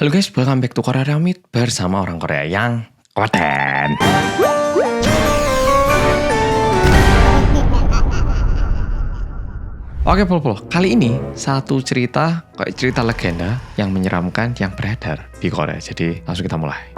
Halo guys, welcome back to Korea Ramit bersama orang Korea yang keren. Oke, Pol. Kali ini satu cerita kayak cerita legenda yang menyeramkan yang beredar di Korea. Jadi langsung kita mulai.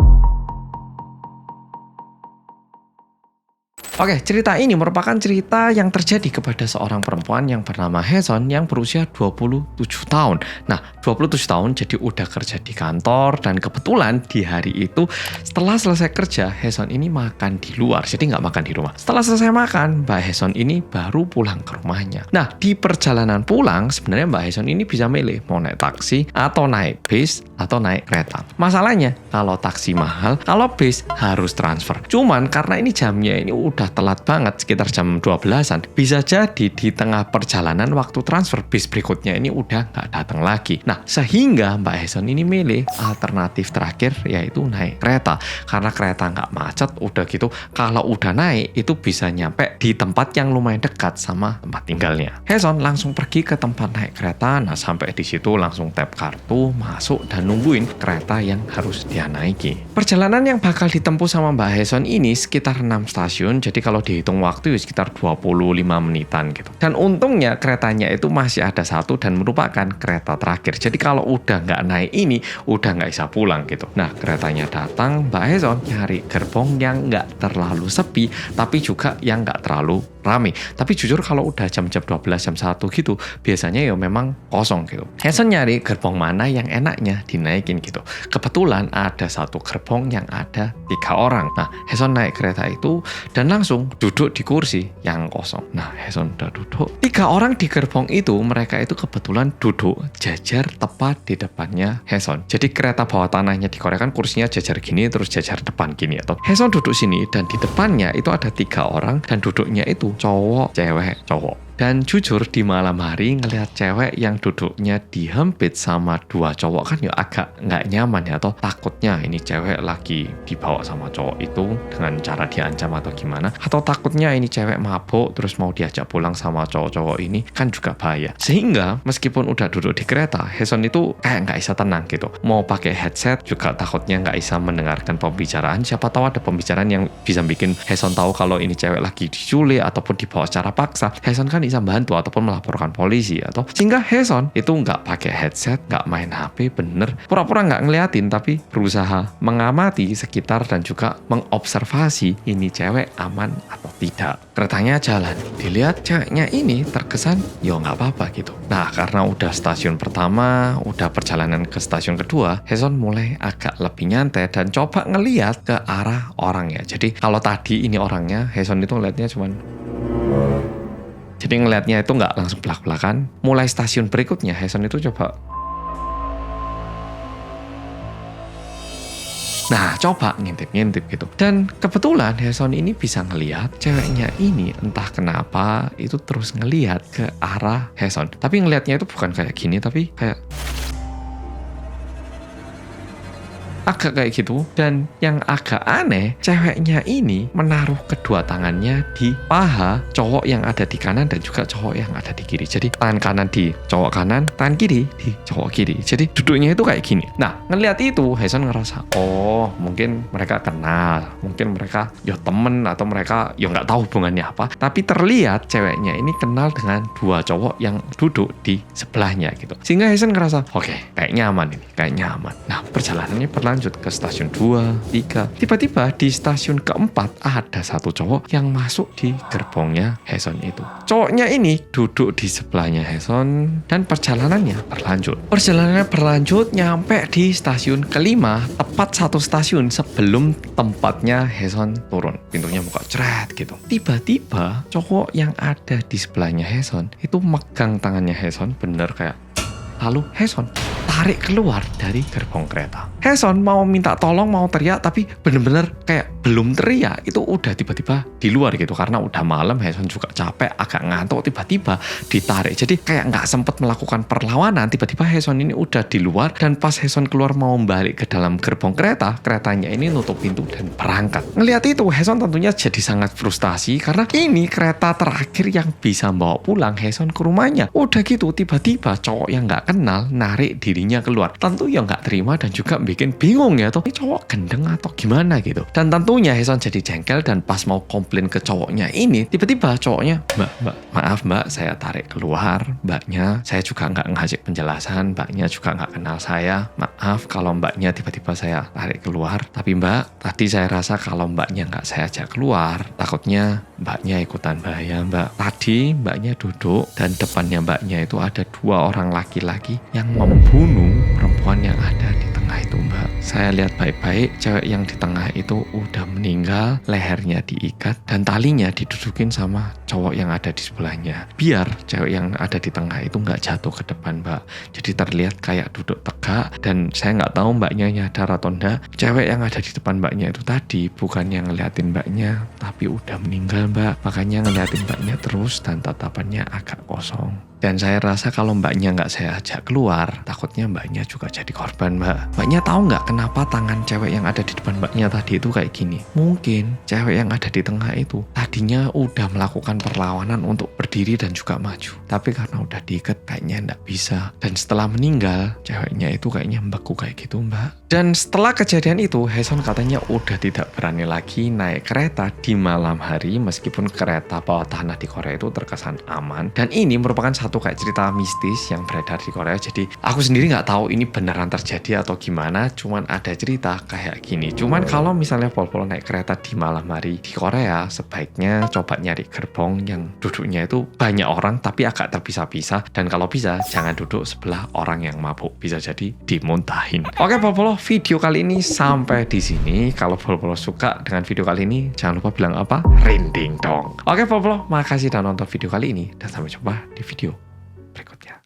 Oke, cerita ini merupakan cerita yang terjadi kepada seorang perempuan yang bernama Haeson yang berusia 27 tahun. Nah, 27 tahun jadi udah kerja di kantor dan kebetulan di hari itu setelah selesai kerja, Haeson ini makan di luar, jadi nggak makan di rumah. Setelah selesai makan, Mbak Haeson ini baru pulang ke rumahnya. Nah, di perjalanan pulang sebenarnya Mbak Haeson ini bisa milih mau naik taksi atau naik bis atau naik kereta. Masalahnya, kalau taksi mahal, kalau bis harus transfer. Cuman karena ini jamnya ini udah telat banget, sekitar jam 12-an. Bisa jadi di tengah perjalanan waktu transfer bis berikutnya ini udah nggak datang lagi. Nah, sehingga Mbak Haeson ini milih alternatif terakhir yaitu naik kereta. Karena kereta nggak macet, udah gitu kalau udah naik itu bisa nyampe di tempat yang lumayan dekat sama tempat tinggalnya. Haeson langsung pergi ke tempat naik kereta. Nah, sampai di situ langsung tap kartu, masuk dan nungguin kereta yang harus dia naiki. Perjalanan yang bakal ditempuh sama Mbak Haeson ini sekitar 6 stasiun. Jadi kalau dihitung waktu sekitar 25 menitan gitu. Dan untungnya keretanya itu masih ada satu dan merupakan kereta terakhir. Jadi kalau udah nggak naik ini, udah nggak bisa pulang gitu. Nah, keretanya datang, Mbak Haeson nyari gerbong yang nggak terlalu sepi, tapi juga yang nggak terlalu rame. Tapi jujur kalau udah jam-jam 12, jam 1 gitu, biasanya ya memang kosong gitu. Haeson nyari gerbong mana yang enaknya dinaikin gitu. Kebetulan ada satu gerbong yang ada 3 orang. Nah, Haeson naik kereta itu dan langsung duduk di kursi yang kosong. Nah, Haeson udah duduk. 3 orang di gerbong itu, mereka itu kebetulan duduk jajar tepat di depannya Haeson. Jadi kereta bawah tanahnya di Korea kan kursinya jajar gini, terus jajar depan gini atau Haeson duduk sini dan di depannya itu ada 3 orang dan duduknya itu cowok, cewek, cowok. Dan jujur di malam hari ngelihat cewek yang duduknya dihempit sama 2 cowok kan ya agak nggak nyaman ya, atau takutnya ini cewek lagi dibawa sama cowok itu dengan cara diancam atau gimana, atau takutnya ini cewek mabuk terus mau diajak pulang sama cowok-cowok ini kan juga bahaya. Sehingga meskipun udah duduk di kereta, Haeson itu kayak nggak bisa tenang gitu. Mau pakai headset juga takutnya nggak bisa mendengarkan pembicaraan. Siapa tahu ada pembicaraan yang bisa bikin Haeson tahu kalau ini cewek lagi diculik ataupun dibawa secara paksa. Haeson kan bisa bantu ataupun melaporkan polisi atau sehingga Haeson itu nggak pakai headset, nggak main HP, bener pura-pura nggak ngeliatin tapi berusaha mengamati sekitar dan juga mengobservasi ini cewek aman atau tidak. Keretanya jalan, dilihat ceweknya ini terkesan yo nggak apa-apa gitu. Nah, karena udah stasiun pertama, udah perjalanan ke stasiun kedua, Haeson mulai agak lebih nyantai dan coba ngeliat ke arah orangnya. Jadi kalau tadi ini orangnya, Haeson itu ngeliatnya cuman jadi ngelihatnya itu nggak langsung belak-belakan. Mulai stasiun berikutnya, Haeson itu coba. Nah, coba ngintip-ngintip gitu. Dan kebetulan Haeson ini bisa ngelihat ceweknya ini entah kenapa itu terus ngelihat ke arah Haeson. Tapi ngelihatnya itu bukan kayak gini, tapi kayak agak kayak gitu. Dan yang agak aneh, ceweknya ini menaruh kedua tangannya di paha cowok yang ada di kanan dan juga cowok yang ada di kiri. Jadi tangan kanan di cowok kanan, tangan kiri di cowok kiri. Jadi duduknya itu kayak gini. Nah, ngelihat itu Haeson ngerasa, oh mungkin mereka kenal, mungkin mereka ya temen atau mereka ya nggak tahu hubungannya apa. Tapi terlihat ceweknya ini kenal dengan 2 cowok yang duduk di sebelahnya gitu. Sehingga Haeson ngerasa, oke, kayak nyaman ini, kayak nyaman. Nah, perjalanannya lanjut ke stasiun 2, 3. Tiba-tiba di stasiun keempat ada satu cowok yang masuk di gerbongnya Haeson itu. Cowoknya ini duduk di sebelahnya Haeson dan perjalanannya berlanjut. Perjalanannya berlanjut nyampe di stasiun kelima, tepat 1 stasiun sebelum tempatnya Haeson turun. Pintunya buka ceret gitu. Tiba-tiba cowok yang ada di sebelahnya Haeson itu megang tangannya Haeson bener kayak. Lalu Haeson tarik keluar dari gerbong kereta. Haeson mau minta tolong, mau teriak, tapi bener-bener kayak belum teriak, itu udah tiba-tiba di luar gitu. Karena udah malam, Haeson juga capek, agak ngantuk, tiba-tiba ditarik. Jadi kayak nggak sempet melakukan perlawanan, tiba-tiba Haeson ini udah di luar. Dan pas Haeson keluar mau balik ke dalam gerbong kereta, keretanya ini nutup pintu dan berangkat. Ngelihat itu, Haeson tentunya jadi sangat frustasi karena ini kereta terakhir yang bisa bawa pulang Haeson ke rumahnya. Udah gitu, tiba-tiba cowok yang nggak kenal narik dirinya bayinya keluar. Tentu ya nggak terima dan juga bikin bingung ya tuh, ini cowok gendeng atau gimana gitu. Dan tentunya Haeson jadi jengkel dan pas mau komplain ke cowoknya ini, tiba-tiba cowoknya, maaf mbak, saya tarik keluar mbaknya, saya juga nggak ngasih penjelasan, mbaknya juga nggak kenal saya, maaf kalau mbaknya tiba-tiba saya tarik keluar, tapi mbak, tadi saya rasa kalau mbaknya nggak saya ajak keluar, takutnya mbaknya ikutan bahaya mbak. Tadi mbaknya duduk dan depannya mbaknya itu ada 2 orang laki-laki yang membunuh perempuan yang ada di tengah itu mbak. Saya lihat baik-baik, cewek yang di tengah itu udah meninggal, lehernya diikat dan talinya didudukin sama cowok yang ada di sebelahnya. Biar cewek yang ada di tengah itu nggak jatuh ke depan mbak. Jadi terlihat kayak duduk tegak dan saya nggak tahu mbaknya nyadar atau enggak. Cewek yang ada di depan mbaknya itu tadi bukan yang ngeliatin mbaknya, tapi udah meninggal mbak. Makanya ngeliatin mbaknya terus dan tatapannya agak kosong. Dan saya rasa kalau mbaknya nggak saya ajak keluar, takutnya mbaknya juga jadi korban mbak. Mbaknya tahu nggak kenapa tangan cewek yang ada di depan mbaknya tadi itu kayak gini? Mungkin cewek yang ada di tengah itu tadinya udah melakukan perlawanan untuk berdiri dan juga maju. Tapi karena udah diikat kayaknya nggak bisa. Dan setelah meninggal, ceweknya itu kayaknya membeku kayak gitu mbak. Dan setelah kejadian itu, Haeson katanya udah tidak berani lagi naik kereta di malam hari meskipun kereta bawah tanah di Korea itu terkesan aman. Dan ini merupakan satu kayak cerita mistis yang beredar di Korea. Jadi aku sendiri nggak tahu ini beneran terjadi atau gimana. Cuman ada cerita kayak gini. Cuman kalau misalnya Pol-Pol naik kereta di malam hari di Korea, sebaiknya coba nyari gerbong yang duduknya itu banyak orang tapi agak terpisah-pisah. Dan kalau bisa jangan duduk sebelah orang yang mabuk. Bisa jadi dimuntahin. Oke Pol-Pol, video kali ini sampai di sini. Kalau Pol-Pol suka dengan video kali ini, jangan lupa bilang apa? Rinding dong. Oke Pol-Pol, makasih udah nonton video kali ini dan sampai jumpa di video